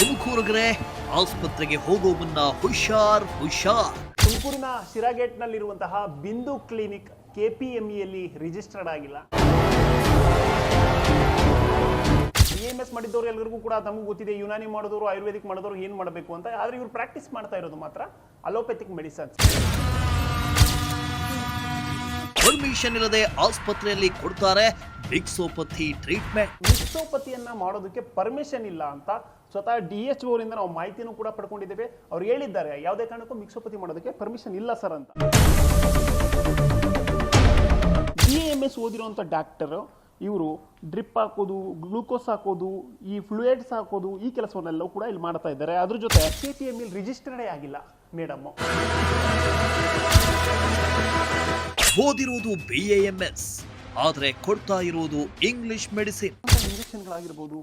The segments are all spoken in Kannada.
ತುಮಕೂರಿಗೆ ಆಸ್ಪತ್ರೆಗೆ ಹೋಗೋ ಮುನ್ನ ಹುಷಾರ್ ಹುಷಾರ್. ತುಮಕೂರಿನ ಶಿರಾಗೇಟ್ನಲ್ಲಿರುವಂತಹ ಬಿಂದು ಕ್ಲಿನಿಕ್ KPMEಯಲ್ಲಿ ರಿಜಿಸ್ಟರ್ಡ್ ಆಗಿಲ್ಲ. BAMS ಮಾಡಿದವರು ಎಲ್ಲರಿಗೂ ಕೂಡ ತಮಗೆ ಗೊತ್ತಿದೆ, ಯುನಾನಿ ಮಾಡಿದವರು ಆಯುರ್ವೇದಿಕ್ ಮಾಡಿದವರು ಏನು ಮಾಡಬೇಕು ಅಂತ. ಆದರೆ ಇವರು ಪ್ರಾಕ್ಟೀಸ್ ಮಾಡ್ತಾ ಇರೋದು ಮಾತ್ರ ಅಲೋಪೆಥಿಕ್ ಮೆಡಿಸನ್ಸ್. ಪರ್ಮಿಷನ್ ಇಲ್ಲದೆ ಆಸ್ಪತ್ರೆಯಲ್ಲಿ ಕೊಡ್ತಾರೆ ಮಿಕ್ಸೋಪತಿ ಟ್ರೀಟ್ಮೆಂಟ್. ಮಿಕ್ಸೋಪತಿಯನ್ನ ಮಾಡೋದಕ್ಕೆ ಪರ್ಮಿಷನ್ ಇಲ್ಲ ಅಂತ ಸ್ವತಃ DHO ಅವರಿಂದ ನಾವು ಮಾಹಿತಿನೂ ಕೂಡ ಪಡ್ಕೊಂಡಿದ್ದೇವೆ. ಅವ್ರು ಹೇಳಿದ್ದಾರೆ ಯಾವುದೇ ಕಾರಣಕ್ಕೂ ಮಿಕ್ಸೋಪತಿ ಮಾಡೋದಕ್ಕೆ ಪರ್ಮಿಷನ್ ಇಲ್ಲ ಸರ್ ಅಂತ. BAMS ಓದಿರುವಂಥ ಡಾಕ್ಟರ್ ಇವರು ಡ್ರಿಪ್ ಹಾಕೋದು, ಗ್ಲೂಕೋಸ್ ಹಾಕೋದು, ಈ ಫ್ಲೂಯಿಡ್ಸ್ ಹಾಕೋದು, ಈ ಕೆಲಸವನ್ನೆಲ್ಲ ಕೂಡ ಇಲ್ಲಿ ಮಾಡ್ತಾ ಇದ್ದಾರೆ. ಅದ್ರ ಜೊತೆ KPME ರಿಜಿಸ್ಟರ್ಡೇ ಆಗಿಲ್ಲ ಮೇಡಮ್. ಓದಿರೋದು BAMS, ಆದ್ರೆ ಕೊಡ್ತಾ ಇರೋದು ಇಂಗ್ಲಿಷ್ ಮೆಡಿಸಿನ್. ಇಂಜೆಕ್ಷನ್ಗಳಾಗಿರ್ಬೋದು,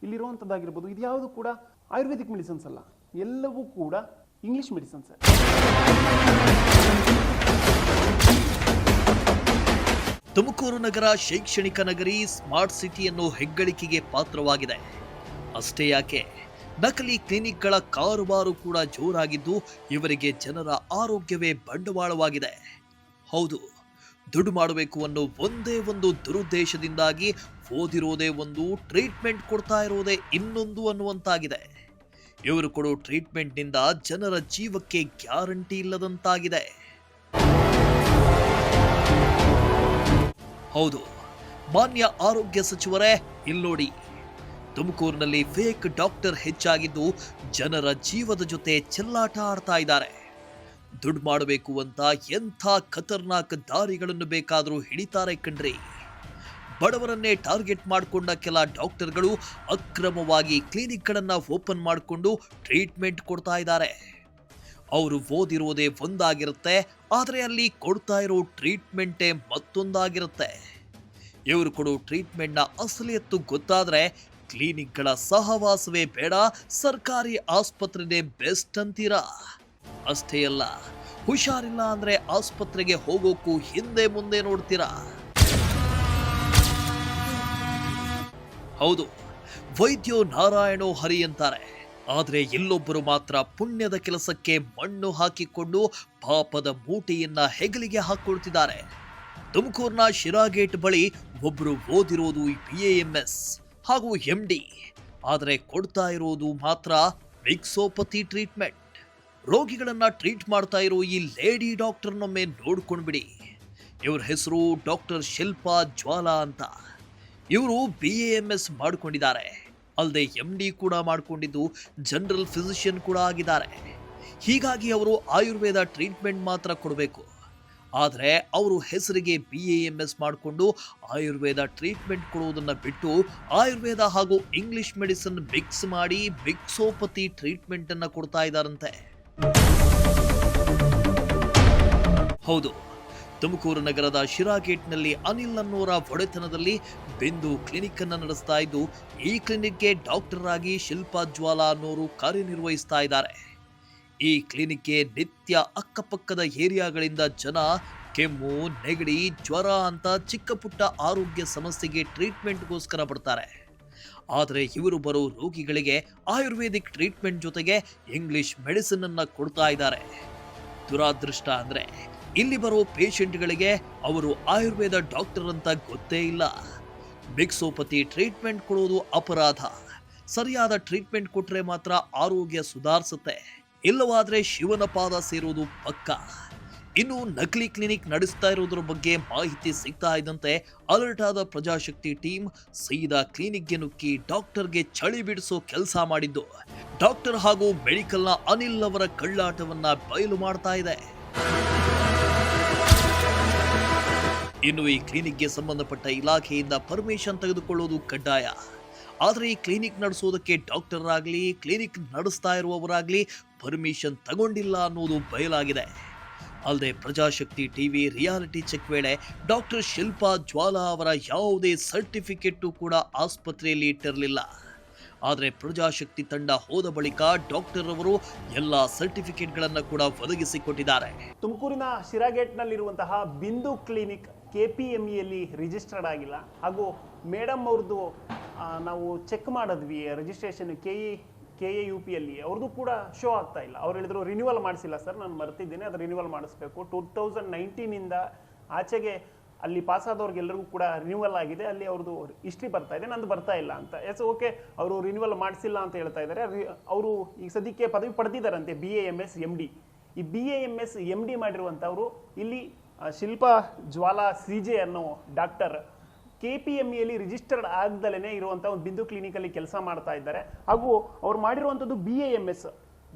ಇಲ್ಲಿರುವಂಥದ್ದಾಗಿರ್ಬೋದು, ಇದ್ಯಾವುದು ಕೂಡ ಆಯುರ್ವೇದಿಕ್ ಮೆಡಿಸಿನ್ಸ್ ಅಲ್ಲ, ಎಲ್ಲವೂ ಕೂಡ ಇಂಗ್ಲಿಷ್ ಮೆಡಿಸಿನ್ಸ್. ತುಮಕೂರು ನಗರ ಶೈಕ್ಷಣಿಕ ನಗರಿ, ಸ್ಮಾರ್ಟ್ ಸಿಟಿಯನ್ನು ಹೆಗ್ಗಳಿಕೆಗೆ ಪಾತ್ರವಾಗಿದೆ. ಅಷ್ಟೇ ಯಾಕೆ, ನಕಲಿ ಕ್ಲಿನಿಕ್ಗಳ ಕಾರುಬಾರು ಕೂಡ ಜೋರಾಗಿದ್ದು ಇವರಿಗೆ ಜನರ ಆರೋಗ್ಯವೇ ಬಂಡವಾಳವಾಗಿದೆ. ಹೌದು, ದುಡ್ಡು ಮಾಡಬೇಕು ಅನ್ನೋ ಒಂದೇ ಒಂದು ದುರುದ್ದೇಶದಿಂದಾಗಿ ಓದಿರೋದೇ ಒಂದು, ಟ್ರೀಟ್ಮೆಂಟ್ ಕೊಡ್ತಾ ಇರೋದೇ ಇನ್ನೊಂದು ಅನ್ನುವಂತಾಗಿದೆ. ಇವರು ಕೊಡೋ ಟ್ರೀಟ್ಮೆಂಟ್ನಿಂದ ಜನರ ಜೀವಕ್ಕೆ ಗ್ಯಾರಂಟಿ ಇಲ್ಲದಂತಾಗಿದೆ. ಹೌದು, ಮಾನ್ಯ ಆರೋಗ್ಯ ಸಚಿವರೇ, ಇಲ್ನೋಡಿ, ತುಮಕೂರಿನಲ್ಲಿ ಫೇಕ್ ಡಾಕ್ಟರ್ ಹೆಚ್ಚಾಗಿದ್ದು ಜನರ ಜೀವದ ಜೊತೆ ಚೆಲ್ಲಾಟ ಆಡ್ತಾ ಇದ್ದಾರೆ. ದುಡ್ಡು ಮಾಡಬೇಕು ಅಂತ ಎಂಥ ಖತರ್ನಾಕ್ ದಾರಿಗಳನ್ನು ಬೇಕಾದರೂ ಹಿಡಿತಾರೆ ಕಣ್ರಿ. ಬಡವರನ್ನೇ ಟಾರ್ಗೆಟ್ ಮಾಡಿಕೊಂಡ ಕೆಲ ಡಾಕ್ಟರ್ಗಳು ಅಕ್ರಮವಾಗಿ ಕ್ಲಿನಿಕ್ಗಳನ್ನು ಓಪನ್ ಮಾಡಿಕೊಂಡು ಟ್ರೀಟ್ಮೆಂಟ್ ಕೊಡ್ತಾ ಇದ್ದಾರೆ. ಅವರು ಓದಿರೋದೇ ಒಂದಾಗಿರುತ್ತೆ, ಆದರೆ ಅಲ್ಲಿ ಕೊಡ್ತಾ ಇರೋ ಟ್ರೀಟ್ಮೆಂಟೇ ಮತ್ತೊಂದಾಗಿರುತ್ತೆ. ಇವರು ಕೊಡೋ ಟ್ರೀಟ್ಮೆಂಟ್ನ ಅಸಲಿಯತ್ತು ಗೊತ್ತಾದ್ರೆ ಕ್ಲಿನಿಕ್ಗಳ ಸಹವಾಸವೇ ಬೇಡ, ಸರ್ಕಾರಿ ಆಸ್ಪತ್ರೆನೇ ಬೆಸ್ಟ್ ಅಂತೀರಾ. ಅಷ್ಟೇ ಅಲ್ಲ, ಹುಷಾರಿಲ್ಲ ಅಂದ್ರೆ ಆಸ್ಪತ್ರೆಗೆ ಹೋಗೋಕ್ಕೂ ಹಿಂದೆ ಮುಂದೆ ನೋಡ್ತೀರಾ. ಹೌದು, ವೈದ್ಯೋ ನಾರಾಯಣೋ ಹರಿ ಅಂತಾರೆ, ಆದರೆ ಇಲ್ಲೊಬ್ಬರು ಮಾತ್ರ ಪುಣ್ಯದ ಕೆಲಸಕ್ಕೆ ಮಣ್ಣು ಹಾಕಿಕೊಂಡು ಪಾಪದ ಮೂಟೆಯನ್ನ ಹೆಗಲಿಗೆ ಹಾಕೊಳ್ತಿದ್ದಾರೆ. ತುಮಕೂರಿನ ಶಿರಾಗೇಟ್ ಬಳಿ ಒಬ್ರು ಓದಿರೋದು BAMS ಹಾಗೂ MD, ಆದರೆ ಕೊಡ್ತಾ ಇರೋದು ಮಾತ್ರ ಮಿಕ್ಸೋಪತಿ ಟ್ರೀಟ್ಮೆಂಟ್. ರೋಗಿಗಳನ್ನ ಟ್ರೀಟ್ ಮಾಡ್ತಾ ಇರೋ ಈ ಲೇಡಿ ಡಾಕ್ಟರ್ನೊಮ್ಮೆ ನೋಡ್ಕೊಂಡ್ಬಿಡಿ. ಇವ್ರ ಹೆಸರು ಡಾಕ್ಟರ್ ಶಿಲ್ಪಾ ಜ್ವಾಲಾ ಅಂತ. ಇವರು BAMS ಮಾಡ್ಕೊಂಡಿದ್ದಾರೆ, ಅಲ್ಲದೆ MD ಕೂಡ ಮಾಡಿಕೊಂಡಿದ್ದು ಜನರಲ್ ಫಿಸಿಷಿಯನ್ ಕೂಡ ಆಗಿದ್ದಾರೆ. ಹೀಗಾಗಿ ಅವರು ಆಯುರ್ವೇದ ಟ್ರೀಟ್ಮೆಂಟ್ ಮಾತ್ರ ಕೊಡಬೇಕು. ಆದರೆ ಅವರು ಹೆಸರಿಗೆ BAMS ಮಾಡಿಕೊಂಡು ಆಯುರ್ವೇದ ಟ್ರೀಟ್ಮೆಂಟ್ ಕೊಡುವುದನ್ನು ಬಿಟ್ಟು ಆಯುರ್ವೇದ ಹಾಗೂ ಇಂಗ್ಲಿಷ್ ಮೆಡಿಸಿನ್ ಮಿಕ್ಸ್ ಮಾಡಿ ಮಿಕ್ಸೋಪತಿ ಟ್ರೀಟ್ಮೆಂಟ್ ಅನ್ನು ಕೊಡ್ತಾ ಇದ್ದಾರಂತೆ. ಹೌದು, ತುಮಕೂರು ನಗರದ ಶಿರಾಗೇಟ್ನಲ್ಲಿ ಅನಿಲ್ ಅನ್ನೋರ ಒಡೆತನದಲ್ಲಿ ಬಿಂದು ಕ್ಲಿನಿಕ್ ಅನ್ನು ನಡೆಸ್ತಾ ಇದ್ದು, ಈ ಕ್ಲಿನಿಕ್ಗೆ ಡಾಕ್ಟರ್ ಆಗಿ ಶಿಲ್ಪಾ ಜ್ವಾಲಾ ಅನ್ನೋರು ಕಾರ್ಯನಿರ್ವಹಿಸ್ತಾ ಇದ್ದಾರೆ. ಈ ಕ್ಲಿನಿಕ್ಗೆ ನಿತ್ಯ ಅಕ್ಕಪಕ್ಕದ ಏರಿಯಾಗಳಿಂದ ಜನ ಕೆಮ್ಮು, ನೆಗಡಿ, ಜ್ವರ ಅಂತ ಚಿಕ್ಕ ಪುಟ್ಟ ಆರೋಗ್ಯ ಸಮಸ್ಯೆಗೆ ಟ್ರೀಟ್ಮೆಂಟ್ಗೋಸ್ಕರ ಬರ್ತಾರೆ. ಆದರೆ ಇವರು ಬರೋ ರೋಗಿಗಳಿಗೆ ಆಯುರ್ವೇದಿಕ್ ಟ್ರೀಟ್ಮೆಂಟ್ ಜೊತೆಗೆ ಇಂಗ್ಲಿಷ್ ಮೆಡಿಸಿನ್ ಅನ್ನ ಕೊಡ್ತಾ ಇದ್ದಾರೆ. ದುರಾದೃಷ್ಟ ಅಂದ್ರೆ ಇಲ್ಲಿ ಬರೋ ಪೇಷಂಟ್ಗಳಿಗೆ ಅವರು ಆಯುರ್ವೇದ ಡಾಕ್ಟರ್ ಅಂತ ಗೊತ್ತೇ ಇಲ್ಲ. ಮಿಕ್ಸೋಪತಿ ಟ್ರೀಟ್ಮೆಂಟ್ ಕೊಡೋದು ಅಪರಾಧ. ಸರಿಯಾದ ಟ್ರೀಟ್ಮೆಂಟ್ ಕೊಟ್ರೆ ಮಾತ್ರ ಆರೋಗ್ಯ ಸುಧಾರಿಸುತ್ತೆ, ಇಲ್ಲವಾದ್ರೆ ಶಿವನ ಪಾದ ಸೇರೋದು ಪಕ್ಕ. ಇನ್ನು ನಕಲಿ ಕ್ಲಿನಿಕ್ ನಡೆಸ್ತಾ ಇರೋದ್ರ ಬಗ್ಗೆ ಮಾಹಿತಿ ಸಿಗ್ತಾ ಇದ್ದಂತೆ ಅಲರ್ಟ್ ಆದ ಪ್ರಜಾಶಕ್ತಿ ಟೀಮ್ ಸೀದಾ ಕ್ಲಿನಿಕ್ಗೆ ನುಗ್ಗಿ ಡಾಕ್ಟರ್ಗೆ ಚಳಿ ಬಿಡಿಸೋ ಕೆಲಸ ಮಾಡಿದ್ದು, ಡಾಕ್ಟರ್ ಹಾಗೂ ಮೆಡಿಕಲ್ನ ಅನಿಲ್ ಅವರ ಕಳ್ಳಾಟವನ್ನ ಬಯಲು ಮಾಡ್ತಾ ಇದೆ. ಇನ್ನು ಈ ಕ್ಲಿನಿಕ್ಗೆ ಸಂಬಂಧಪಟ್ಟ ಇಲಾಖೆಯಿಂದ ಪರ್ಮಿಷನ್ ತೆಗೆದುಕೊಳ್ಳೋದು ಕಡ್ಡಾಯ. ಆದರೆ ಈ ಕ್ಲಿನಿಕ್ ನಡೆಸೋದಕ್ಕೆ ಡಾಕ್ಟರ್ ಆಗಲಿ ಕ್ಲಿನಿಕ್ ನಡೆಸ್ತಾ ಇರುವವರಾಗಲಿ ಪರ್ಮಿಷನ್ ತಗೊಂಡಿಲ್ಲ ಅನ್ನೋದು ಬಯಲಾಗಿದೆ. ಅಲ್ಲದೆ ಪ್ರಜಾಶಕ್ತಿ ಟಿವಿ ರಿಯಾಲಿಟಿ ಚೆಕ್ ವೇಳೆ ಡಾಕ್ಟರ್ ಶಿಲ್ಪಾ ಜ್ವಾಲಾ ಅವರ ಯಾವುದೇ ಸರ್ಟಿಫಿಕೇಟು ಕೂಡ ಆಸ್ಪತ್ರೆಯಲ್ಲಿ ಇಟ್ಟಿರಲಿಲ್ಲ. ಆದರೆ ಪ್ರಜಾಶಕ್ತಿ ತಂಡ ಹೋದ ಬಳಿಕ ಡಾಕ್ಟರ್ ಅವರು ಎಲ್ಲ ಸರ್ಟಿಫಿಕೇಟ್ಗಳನ್ನು ಕೂಡ ಒದಗಿಸಿಕೊಟ್ಟಿದ್ದಾರೆ. ತುಮಕೂರಿನ ಶಿರಾಗೇಟ್ನಲ್ಲಿರುವಂತಹ ಬಿಂದು ಕ್ಲಿನಿಕ್ KPMEಯಲ್ಲಿ ರಿಜಿಸ್ಟರ್ಡ್ ಆಗಿಲ್ಲ. ಹಾಗೂ ಮೇಡಮ್ ಅವ್ರದ್ದು ನಾವು ಚೆಕ್ ಮಾಡಿದ್ವಿ, ರಿಜಿಸ್ಟ್ರೇಷನ್ KE KAUPಯಲ್ಲಿ ಅವ್ರದ್ದು ಕೂಡ ಶೋ ಆಗ್ತಾ ಇಲ್ಲ. ಅವ್ರು ಹೇಳಿದ್ರು ರಿನ್ಯೂವಲ್ ಮಾಡಿಸಿಲ್ಲ ಸರ್, ನಾನು ಮರ್ತಿದ್ದೀನಿ, ಅದು ರಿನ್ಯೂವಲ್ ಮಾಡಿಸ್ಬೇಕು. 2019ಇಂದ ಆಚೆಗೆ ಅಲ್ಲಿ ಪಾಸ್ ಆದವ್ರಿಗೆಲ್ಲರಿಗೂ ಕೂಡ ರಿನ್ಯೂವಲ್ ಆಗಿದೆ, ಅಲ್ಲಿ ಅವ್ರದ್ದು ಹಿಸ್ಟ್ರಿ ಬರ್ತಾ ಇದೆ, ನಂದು ಬರ್ತಾ ಇಲ್ಲ ಅಂತ. ಎಸ್ ಓಕೆ, ಅವರು ರಿನ್ಯೂವಲ್ ಮಾಡಿಸಿಲ್ಲ ಅಂತ ಹೇಳ್ತಾ ಇದ್ದಾರೆ. ಅವರು ಈಗ ಸದ್ಯಕ್ಕೆ ಪದವಿ ಪಡೆದಿದ್ದಾರಂತೆ BAMS MD. ಈ BAMS MD ಮಾಡಿರುವಂಥವ್ರು ಇಲ್ಲಿ ಶಿಲ್ಪಾ ಜ್ವಾಲಾ CJ ಅನ್ನೋ ಡಾಕ್ಟರ್ KPMEಯಲ್ಲಿ ರಿಜಿಸ್ಟರ್ಡ್ ಆಗ್ದಲೇ ಇರುವಂಥ ಒಂದು ಬಿಂದು ಕ್ಲಿನಿಕಲ್ಲಿ ಕೆಲಸ ಮಾಡ್ತಾ ಇದ್ದಾರೆ. ಹಾಗೂ ಅವ್ರು ಮಾಡಿರುವಂಥದ್ದು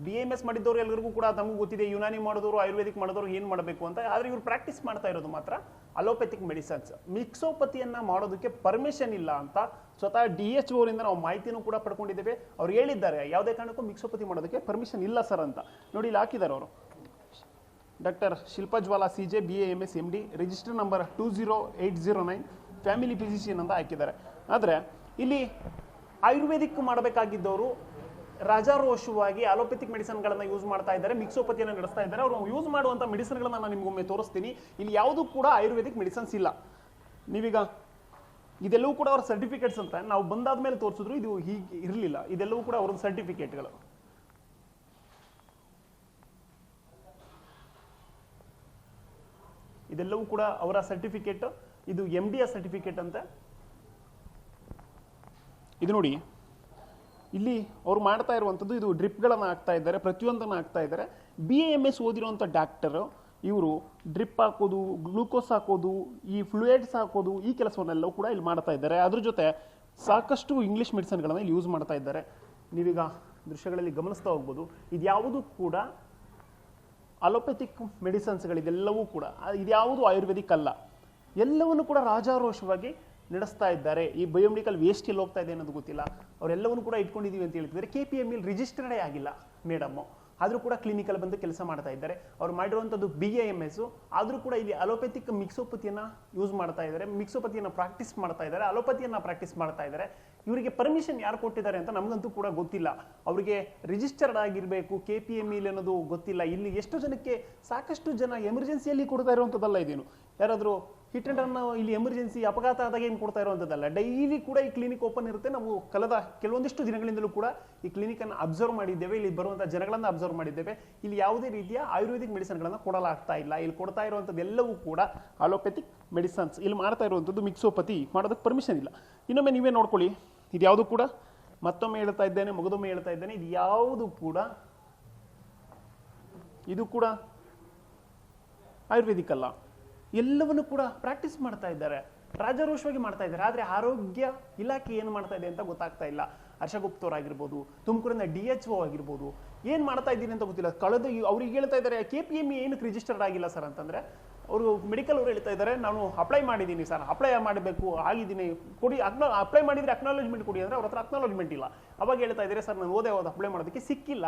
BAMS ಮಾಡಿದವರು ಎಲ್ಲರಿಗೂ ಕೂಡ ತಮಗೂ ಗೊತ್ತಿದೆ, ಯುನಾನಿ ಮಾಡಿದವರು ಆಯುರ್ವೇದಿಕ್ ಮಾಡಿದವರು ಏನು ಮಾಡಬೇಕು ಅಂತ. ಆದರೆ ಇವರು ಪ್ರಾಕ್ಟೀಸ್ ಮಾಡ್ತಾ ಇರೋದು ಮಾತ್ರ ಅಲೋಪೆಥಿಕ್ ಮೆಡಿಸನ್ಸ್. ಮಿಕ್ಸೋಪತಿಯನ್ನ ಮಾಡೋದಕ್ಕೆ ಪರ್ಮಿಷನ್ ಇಲ್ಲ ಅಂತ ಸ್ವತಃ DHO ಅವರಿಂದ ನಾವು ಮಾಹಿತಿನೂ ಕೂಡ ಪಡ್ಕೊಂಡಿದ್ದೇವೆ. ಅವ್ರು ಹೇಳಿದ್ದಾರೆ ಯಾವುದೇ ಕಾರಣಕ್ಕೂ ಮಿಕ್ಸೋಪತಿ ಮಾಡೋದಕ್ಕೆ ಪರ್ಮಿಷನ್ ಇಲ್ಲ ಸರ್ ಅಂತ. ನೋಡಿ ಇಲ್ಲಿ ಹಾಕಿದ್ದಾರೆ ಅವರು, doctor Shilpa Jwala CJ BAMS MD, register number 20809, family physician ಅಂತ ಹಾಕಿದ್ದಾರೆ. ಆದರೆ ಇಲ್ಲಿ ಆಯುರ್ವೇದಿಕ್ ಮಾಡಬೇಕಾಗಿದ್ದವರು ರಾಜಾರೋಷವಾಗಿ ಅಲೋಪೆಥಿಕ್ ಮೆಡಿಸಿನ್ಗಳನ್ನು ಯೂಸ್ ಮಾಡ್ತಾ ಇದ್ದಾರೆ, ಮಿಕ್ಸೋಪತಿಯನ್ನು ನಡೆಸ್ತಾ ಇದ್ದಾರೆ. ಅವರು ಯೂಸ್ ಮಾಡುವಂಥ ಮೆಡಿಸಿನ್ಗಳನ್ನ ನಾನು ನಿಮ್ಗೊಮ್ಮೆ ತೋರಿಸ್ತೀನಿ. ಇಲ್ಲಿ ಯಾವುದೂ ಕೂಡ ಆಯುರ್ವೇದಿಕ್ ಮೆಡಿಸಿನ್ಸ್ ಇಲ್ಲ. ನೀವೀಗ ಇದೆಲ್ಲವೂ ಕೂಡ ಅವ್ರ ಸರ್ಟಿಫಿಕೇಟ್ಸ್ ಅಂತ ನಾವು ಬಂದಾದ ಮೇಲೆ ತೋರಿಸಿದ್ರು, ಇದು ಹೀಗೆ ಇರಲಿಲ್ಲ. ಇದೆಲ್ಲವೂ ಕೂಡ ಅವ್ರ ಸರ್ಟಿಫಿಕೇಟ್ಗಳು. ಇದೆಲ್ಲವೂ ಕೂಡ ಅವರ ಸರ್ಟಿಫಿಕೇಟ್. ಇದು MD ಸರ್ಟಿಫಿಕೇಟ್ ಅಂತ. ಇದು ನೋಡಿ, ಇಲ್ಲಿ ಅವ್ರು ಮಾಡ್ತಾ ಇರುವಂಥದ್ದು ಇದು ಡ್ರಿಪ್ಗಳನ್ನು ಹಾಕ್ತಾ ಇದ್ದಾರೆ, ಪ್ರತಿಯೊಂದನ್ನು ಹಾಕ್ತಾ ಇದ್ದಾರೆ. BAMS ಓದಿರುವಂಥ ಡಾಕ್ಟರು ಇವರು ಡ್ರಿಪ್ ಹಾಕೋದು, ಗ್ಲೂಕೋಸ್ ಹಾಕೋದು, ಈ ಫ್ಲೂಯಿಡ್ಸ್ ಹಾಕೋದು, ಈ ಕೆಲಸವನ್ನೆಲ್ಲವೂ ಕೂಡ ಇಲ್ಲಿ ಮಾಡ್ತಾ ಇದ್ದಾರೆ. ಅದ್ರ ಜೊತೆ ಸಾಕಷ್ಟು ಇಂಗ್ಲೀಷ್ ಮೆಡಿಸಿನ್ಗಳನ್ನು ಇಲ್ಲಿ ಯೂಸ್ ಮಾಡ್ತಾ ಇದ್ದಾರೆ. ನೀವೀಗ ದೃಶ್ಯಗಳಲ್ಲಿ ಗಮನಿಸ್ತಾ ಹೋಗ್ಬೋದು. ಇದ್ಯಾವುದು ಕೂಡ ಅಲೋಪೆಥಿಕ್ ಮೆಡಿಸಿನ್ಸ್ಗಳಿದೆಲ್ಲವೂ ಕೂಡ, ಇದ್ಯಾವುದು ಆಯುರ್ವೇದಿಕ್ ಅಲ್ಲ. ಎಲ್ಲವನ್ನು ಕೂಡ ರಾಜಾರೋಷವಾಗಿ ನಡೆಸ್ತಾ ಇದ್ದಾರೆ. ಈ ಬಯೋಮೆಡಿಕಲ್ ವೇಸ್ಟ್ ಎಲ್ಲಿ ಹೋಗ್ತಾ ಇದೆ ಅನ್ನೋದು ಗೊತ್ತಿಲ್ಲ. ಅವರೆಲ್ಲವನ್ನು ಕೂಡ ಇಟ್ಕೊಂಡಿದ್ದೀವಿ ಅಂತ ಹೇಳ್ತಿದ್ದಾರೆ. KPMEಯಲ್ಲಿ ರಿಜಿಸ್ಟರ್ಡೇ ಆಗಿಲ್ಲ ಮೇಡಮ್ಮು, ಆದರೂ ಕೂಡ ಕ್ಲಿನಿಕಲ್ ಬಂದು ಕೆಲಸ ಮಾಡ್ತಾ ಇದ್ದಾರೆ. ಅವ್ರು ಮಾಡಿರುವಂಥದ್ದು BAMS, ಆದರೂ ಕೂಡ ಇಲ್ಲಿ ಅಲೋಪೆಥಿಕ್ ಮಿಕ್ಸೋಪತಿಯನ್ನು ಯೂಸ್ ಮಾಡ್ತಾ ಇದ್ದಾರೆ, ಮಿಕ್ಸೋಪತಿಯನ್ನು ಪ್ರಾಕ್ಟೀಸ್ ಮಾಡ್ತಾ ಇದ್ದಾರೆ, ಅಲೋಪತಿಯನ್ನು ಪ್ರಾಕ್ಟೀಸ್ ಮಾಡ್ತಾ ಇದ್ದಾರೆ. ಇವರಿಗೆ ಪರ್ಮಿಷನ್ ಯಾರು ಕೊಟ್ಟಿದ್ದಾರೆ ಅಂತ ನಮಗಂತೂ ಕೂಡ ಗೊತ್ತಿಲ್ಲ. ಅವರಿಗೆ ರಿಜಿಸ್ಟರ್ಡ್ ಆಗಿರಬೇಕು KPMEಯಲ್ಲಿ ಅನ್ನೋದು ಗೊತ್ತಿಲ್ಲ. ಇಲ್ಲಿ ಎಷ್ಟು ಜನಕ್ಕೆ, ಸಾಕಷ್ಟು ಜನ ಎಮರ್ಜೆನ್ಸಿಯಲ್ಲಿ ಕೊಡ್ತಾ ಇರುವಂಥದ್ದಲ್ಲ ಇದೇನು. ಯಾರಾದರೂ ಹಿಟ್ ಅಂಡ್ ರನ್ ಇಲ್ಲಿ ಎಮರ್ಜೆನ್ಸಿ ಅಪಘಾತ ಆದಾಗ ಏನು ಕೊಡ್ತಾ ಇರುವಂಥದ್ದಲ್ಲ. ಡೈಲಿ ಕೂಡ ಈ ಕ್ಲಿನಿಕ್ ಓಪನ್ ಇರುತ್ತೆ. ನಾವು ಕಳೆದ ಕೆಲವೊಂದಿಷ್ಟು ದಿನಗಳಿಂದಲೂ ಕೂಡ ಈ ಕ್ಲಿನಿಕನ್ನು ಅಬ್ಸರ್ವ್ ಮಾಡಿದ್ದೇವೆ, ಇಲ್ಲಿ ಬರುವಂಥ ಜನಗಳನ್ನು ಅಬ್ಸರ್ವ್ ಮಾಡಿದ್ದೇವೆ. ಇಲ್ಲಿ ಯಾವುದೇ ರೀತಿಯ ಆಯುರ್ವೇದಿಕ್ ಮೆಡಿಸಿನ್ಗಳನ್ನು ಕೊಡಲಾಗ್ತಾ ಇಲ್ಲ. ಇಲ್ಲಿ ಕೊಡ್ತಾ ಇರುವಂಥದ್ದು ಎಲ್ಲವೂ ಕೂಡ ಅಲೋಪೆಥಿಕ್ ಮೆಡಿಸನ್ಸ್. ಇಲ್ಲಿ ಮಾಡ್ತಾ ಇರುವಂಥದ್ದು ಮಿಕ್ಸೋಪತಿ ಮಾಡೋದಕ್ಕೆ ಪರ್ಮಿಷನ್ ಇಲ್ಲ. ಇನ್ನೊಮ್ಮೆ ನೀವೇ ನೋಡ್ಕೊಳ್ಳಿ, ಇದು ಯಾವುದು ಕೂಡ, ಮತ್ತೊಮ್ಮೆ ಹೇಳ್ತಾ ಇದ್ದೇನೆ, ಮಗದೊಮ್ಮೆ ಹೇಳ್ತಾ ಇದ್ದೇನೆ, ಇದು ಯಾವುದು ಕೂಡ, ಇದು ಕೂಡ ಆಯುರ್ವೇದಿಕ್ ಅಲ್ಲ. ಎಲ್ಲವನ್ನು ಕೂಡ ಪ್ರಾಕ್ಟೀಸ್ ಮಾಡ್ತಾ ಇದ್ದಾರೆ, ರಾಜಾರೋಷವಾಗಿ ಮಾಡ್ತಾ ಇದ್ದಾರೆ. ಆದರೆ ಆರೋಗ್ಯ ಇಲಾಖೆ ಏನು ಮಾಡ್ತಾ ಇದೆ ಅಂತ ಗೊತ್ತಾಗ್ತಾ ಇಲ್ಲ. ಹರ್ಷಗುಪ್ತವರಾಗಿರ್ಬೋದು, ತುಮಕೂರಿನ DHO ಆಗಿರ್ಬೋದು, ಏನು ಮಾಡ್ತಾ ಇದ್ದೀನಿ ಅಂತ ಗೊತ್ತಿಲ್ಲ. ಕಳೆದ ಅವ್ರಿಗೆ ಹೇಳ್ತಾ ಇದ್ದಾರೆ KPME ಏನಕ್ಕೆ ರಿಜಿಸ್ಟರ್ಡ್ ಆಗಿಲ್ಲ ಸರ್ ಅಂತಂದರೆ, ಅವರು ಮೆಡಿಕಲ್ ಅವರು ಹೇಳ್ತಾ ಇದ್ದಾರೆ ನಾನು ಅಪ್ಲೈ ಮಾಡಿದ್ದೀನಿ ಸರ್, ಅಪ್ಲೈ ಮಾಡಬೇಕು, ಆಗಿದ್ದೀನಿ, ಕೊಡಿ, ಅಪ್ಲೈ ಮಾಡಿದರೆ ಅಕ್ನಾಲಜ್ಮೆಂಟ್ ಕೊಡಿ ಅಂದರೆ ಅವ್ರ ಹತ್ರ ಅಕ್ನಾಲಜ್ಮೆಂಟ್ ಇಲ್ಲ. ಅವಾಗ ಹೇಳ್ತಾ ಇದ್ದಾರೆ ಸರ್ ನಾನು ಹೋದೆ ಅಪ್ಲೈ ಮಾಡೋದಕ್ಕೆ ಸಿಕ್ಕಿಲ್ಲ,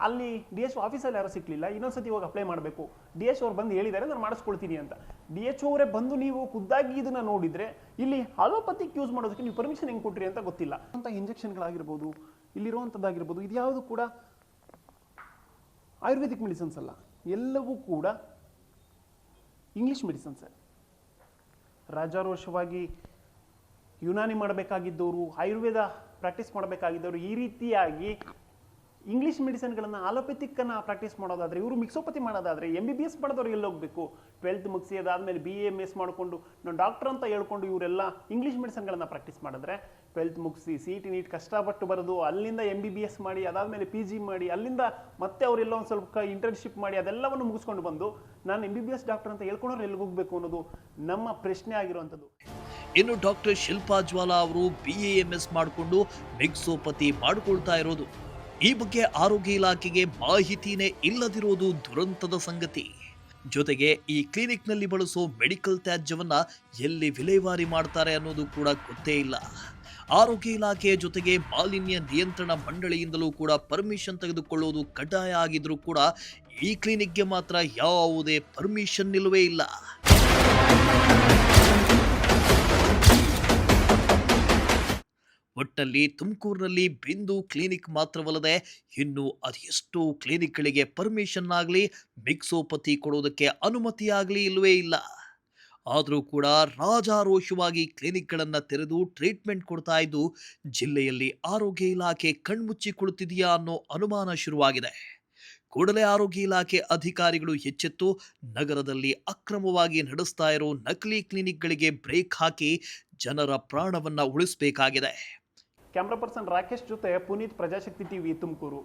ಅಲ್ಲಿ DHO ಆಫೀಸಲ್ಲಿ ಯಾರೋ ಸಿಕ್ಕಲಿಲ್ಲ, ಇನ್ನೊಂದ್ಸತಿ ಹೋಗಿ ಅಪ್ಲೈ ಮಾಡಬೇಕು. DHO ಅವ್ರು ಬಂದು ಹೇಳಿದ್ದಾರೆ ನಾನು ಮಾಡಿಸ್ಕೊಳ್ತೀನಿ ಅಂತ. DHO ಅವರೇ ಬಂದು ನೀವು ಖುದ್ದಾಗಿ ಇದನ್ನ ನೋಡಿದ್ರೆ ಇಲ್ಲಿ ಅಲೋಪತಿಕ್ ಯೂಸ್ ಮಾಡೋದಕ್ಕೆ ನೀವು ಪರ್ಮಿಷನ್ ಹೆಂಗೆ ಕೊಟ್ರಿ ಅಂತ ಗೊತ್ತಿಲ್ಲ. ಅಂತ ಇಂಜೆಕ್ಷನ್ಗಳಾಗಿರ್ಬೋದು, ಇಲ್ಲಿರುವಂಥದ್ದಾಗಿರ್ಬೋದು, ಇದ್ಯಾವುದು ಕೂಡ ಆಯುರ್ವೇದಿಕ್ ಮೆಡಿಸಿನ್ಸ್ ಅಲ್ಲ, ಎಲ್ಲವೂ ಕೂಡ ಇಂಗ್ಲಿಷ್ ಮೆಡಿಸಿನ್ಸ್. ರಾಜಾರೋಷವಾಗಿ ಯುನಾನಿ ಮಾಡಬೇಕಾಗಿದ್ದವರು, ಆಯುರ್ವೇದ ಪ್ರಾಕ್ಟೀಸ್ ಮಾಡಬೇಕಾಗಿದ್ದವರು ಈ ರೀತಿಯಾಗಿ ಇಂಗ್ಲಿಷ್ ಮೆಡಿಸಿನ್ಗಳನ್ನು ಅಲೋಪೆಥಿಕ್ಕನ್ನು ಪ್ರಾಕ್ಟೀಸ್ ಮಾಡೋದಾದರೆ, ಇವರು ಮಿಕ್ಸೋಪತಿ ಮಾಡೋದಾದರೆ, MBBS ಮಾಡೋದವ್ರು ಎಲ್ಲಿ ಹೋಗಬೇಕು? 12th ಮುಗಿಸಿ ಅದಾದಮೇಲೆ BAMS ಮಾಡಿಕೊಂಡು ನಾವು ಡಾಕ್ಟರ್ ಅಂತ ಹೇಳ್ಕೊಂಡು ಇವರೆಲ್ಲ ಇಂಗ್ಲಿಷ್ ಮೆಡಿಸಿನ್ಗಳನ್ನು ಪ್ರಾಕ್ಟೀಸ್ ಮಾಡಿದ್ರೆ, 12th ಮುಗಿಸಿ CET NEET ಕಷ್ಟಪಟ್ಟು ಬರೆದು ಅಲ್ಲಿಂದ MBBS ಮಾಡಿ ಅದಾದಮೇಲೆ PG ಮಾಡಿ ಅಲ್ಲಿಂದ ಮತ್ತೆ ಅವರೆಲ್ಲ ಒಂದು ಸ್ವಲ್ಪ ಇಂಟರ್ನ್ಶಿಪ್ ಮಾಡಿ ಅದೆಲ್ಲವನ್ನು ಮುಗಿಸ್ಕೊಂಡು ಬಂದು ನಾನು MBBS ಡಾಕ್ಟರ್ ಅಂತ ಹೇಳ್ಕೊಂಡ್ರೆ ಎಲ್ಲಿಗೆ ಹೋಗಬೇಕು ಅನ್ನೋದು ನಮ್ಮ ಪ್ರಶ್ನೆ ಆಗಿರುವಂಥದ್ದು. ಇನ್ನು ಡಾಕ್ಟರ್ ಶಿಲ್ಪಾ ಜ್ವಾಲಾ ಅವರು BAMS ಮಾಡಿಕೊಂಡು ಮಿಕ್ಸೋಪತಿ ಮಾಡಿಕೊಳ್ತಾ ಇರೋದು, ಈ ಬಗ್ಗೆ ಆರೋಗ್ಯ ಇಲಾಖೆಗೆ ಮಾಹಿತಿನೇ ಇಲ್ಲದಿರೋದು ದುರಂತದ ಸಂಗತಿ. ಜೊತೆಗೆ ಈ ಕ್ಲಿನಿಕ್ನಲ್ಲಿ ಬಳಸೋ ಮೆಡಿಕಲ್ ತ್ಯಾಜ್ಯವನ್ನ ಎಲ್ಲಿ ವಿಲೇವಾರಿ ಮಾಡ್ತಾರೆ ಅನ್ನೋದು ಕೂಡ ಗೊತ್ತೇ ಇಲ್ಲ. ಆರೋಗ್ಯ ಇಲಾಖೆಯ ಜೊತೆಗೆ ಮಾಲಿನ್ಯ ನಿಯಂತ್ರಣ ಮಂಡಳಿಯಿಂದಲೂ ಕೂಡ ಪರ್ಮಿಷನ್ ತೆಗೆದುಕೊಳ್ಳೋದು ಕಡ್ಡಾಯ ಆಗಿದ್ರೂ ಕೂಡ ಈ ಕ್ಲಿನಿಕ್ಗೆ ಮಾತ್ರ ಯಾವುದೇ ಪರ್ಮಿಷನ್ ಇಲ್ಲವೇ ಇಲ್ಲ. ಒಟ್ಟಲ್ಲಿ ತುಮಕೂರಿನಲ್ಲಿ ಬಿಂದು ಕ್ಲಿನಿಕ್ ಮಾತ್ರವಲ್ಲದೆ ಇನ್ನು ಅದೆಷ್ಟೋ ಕ್ಲಿನಿಕ್ಗಳಿಗೆ ಪರ್ಮಿಷನ್ ಆಗಲಿ, ಮಿಕ್ಸೋಪತಿ ಕೊಡೋದಕ್ಕೆ ಅನುಮತಿ ಆಗಲಿ ಇಲ್ಲವೇ ಇಲ್ಲ. ಆದರೂ ಕೂಡ ರಾಜಾರೋಷವಾಗಿ ಕ್ಲಿನಿಕ್ಗಳನ್ನು ತೆರೆದು ಟ್ರೀಟ್ಮೆಂಟ್ ಕೊಡ್ತಾ ಇದ್ದು ಜಿಲ್ಲೆಯಲ್ಲಿ ಆರೋಗ್ಯ ಇಲಾಖೆ ಕಣ್ಮುಚ್ಚಿ ಕುಳಿತಿದೆಯಾ ಅನ್ನೋ ಅನುಮಾನ ಶುರುವಾಗಿದೆ. ಕೂಡಲೇ ಆರೋಗ್ಯ ಇಲಾಖೆ ಅಧಿಕಾರಿಗಳು ಎಚ್ಚೆತ್ತು ನಗರದಲ್ಲಿ ಅಕ್ರಮವಾಗಿ ನಡೆಸ್ತಾ ಇರೋ ನಕಲಿ ಕ್ಲಿನಿಕ್ಗಳಿಗೆ ಬ್ರೇಕ್ ಹಾಕಿ ಜನರ ಪ್ರಾಣವನ್ನ ಉಳಿಸಬೇಕಾಗಿದೆ. ಕ್ಯಾಮ್ರಾ ಪರ್ಸನ್ ರಾಕೇಶ್ ಜೊತೆ ಪುನೀತ್, ಪ್ರಜಾಶಕ್ತಿ ಟಿವಿ, ತುಮಕೂರು.